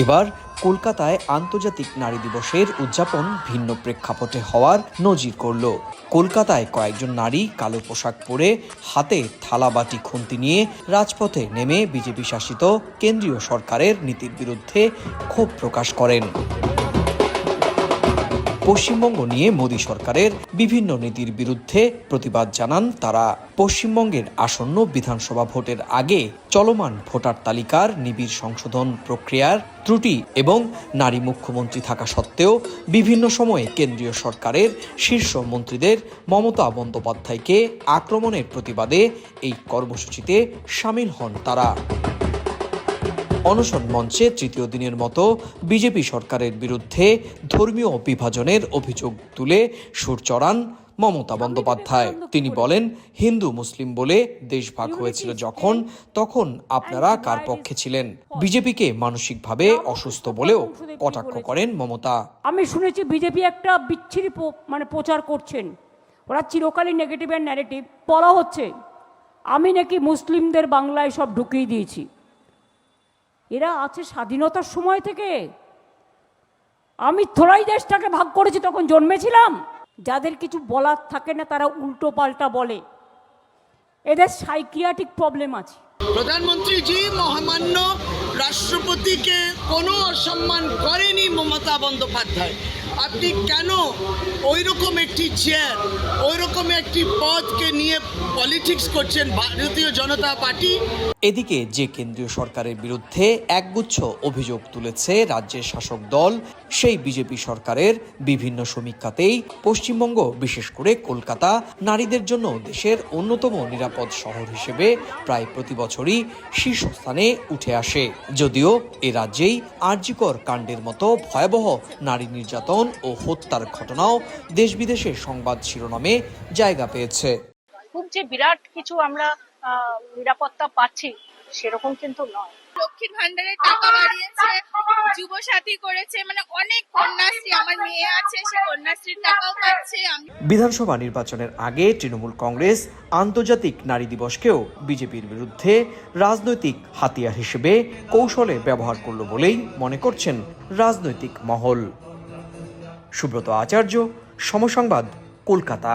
এবার কলকাতায় আন্তর্জাতিক নারী দিবসের উদযাপন ভিন্ন প্রেক্ষাপটে হওয়ার নজির করল। কলকাতায় কয়েকজন নারী কালো পোশাক পরে হাতে থালাবাটি খুন্তি নিয়ে রাজপথে নেমে বিজেপি শাসিত কেন্দ্রীয় সরকারের নীতির বিরুদ্ধে ক্ষোভ প্রকাশ করেন। পশ্চিমবঙ্গ নিয়ে মোদী সরকারের বিভিন্ন নীতির বিরুদ্ধে প্রতিবাদ জানান তারা। পশ্চিমবঙ্গের আসন্ন বিধানসভা ভোটের আগে চলমান ভোটার তালিকার নিবিড় সংশোধন প্রক্রিয়ার ত্রুটি এবং নারী মুখ্যমন্ত্রী থাকা সত্ত্বেও বিভিন্ন সময়ে কেন্দ্রীয় সরকারের শীর্ষ মন্ত্রীদের মমতা বন্দ্যোপাধ্যায়কে আক্রমণের প্রতিবাদে এই কর্মসূচিতে সামিল হন তারা। অনশন মঞ্চে তৃতীয় দিনের মতো বিজেপি সরকারের বিরুদ্ধে ধর্মীয় বিভাজনের অভিযোগ তুলে সুর চড়ান মমতা বন্দ্যোপাধ্যায়। তিনি বলেন, হিন্দু মুসলিম বলে দেশভাগ হয়েছিল তখন আপনারা কার পক্ষে ছিলেন? বিজেপিকে মানসিকভাবে অসুস্থ বলেও কটাক্ষ করেন মমতা। আমি শুনেছি বিজেপি একটা বিচ্ছিরি প্রচার করছেন, ওরা চিরকালই নেগেটিভ অ্যান্ড ন্যারেটিভ। বলা হচ্ছে আমি নাকি মুসলিমদের বাংলায় সব ঢুকিয়ে দিয়েছি। এরা আছে স্বাধীনতার সময় থেকে। আমি থোড়াই দেশটাকে ভাগ করেছি, তখন জন্মেছিলাম। যাদের কিছু বলার থাকে না তারা উল্টো পাল্টা বলে। এদের সাইকিয়াট্রিক প্রবলেম আছে। প্রধানমন্ত্রী জি মহামান্য রাষ্ট্রপতিকে কোনো অসম্মান করেনি মমতা বন্দ্যোপাধ্যায়। আপনি কেন ওইরকম একটি চেয়ার, ওইরকম একটি পদকে নিয়ে পলিটিক্স করছেন ভারতীয় জনতা পার্টি? এদিকে যে কেন্দ্রীয় সরকারের বিরুদ্ধে একগুচ্ছ অভিযোগ তুলেছে রাজ্যের শাসক দল, সেই বিজেপি সরকারের বিভিন্ন সমীক্ষাতেই পশ্চিমবঙ্গ, বিশেষ করে কলকাতা, নারীদের জন্য দেশের অন্যতম নিরাপদ শহর হিসেবে প্রায় প্রতি বছরই শীর্ষস্থানে উঠে আসে। যদিও এ রাজ্যেই আরজিকর কাণ্ডের মতো ভয়াবহ নারী নির্যাতন ও হত্যার ঘটনাও দেশ বিদেশে সংবাদ শিরোনামে জায়গা পেয়েছে। খুব যে বিরাট কিছু আমরা নিরাপত্তা পাচ্ছি সেরকম কিন্তু নয়। লক্ষ্মীর ভান্ডারের টাকা বাড়িয়েছে, যুব সাথী করেছে, মানে অনেক কন্যাশ্রী, আমার মেয়ে আছে সে কন্যাশ্রীর টাকাও পাচ্ছে। বিধানসভা নির্বাচনের আগে তৃণমূল কংগ্রেস আন্তর্জাতিক নারী দিবসকেও বিজেপির বিরুদ্ধে রাজনৈতিক হাতিয়ার হিসেবে কৌশলে ব্যবহার করল বলেই মনে করছেন রাজনৈতিক মহল। সুব্রত আচার্য, সময় সংবাদ, কলকাতা।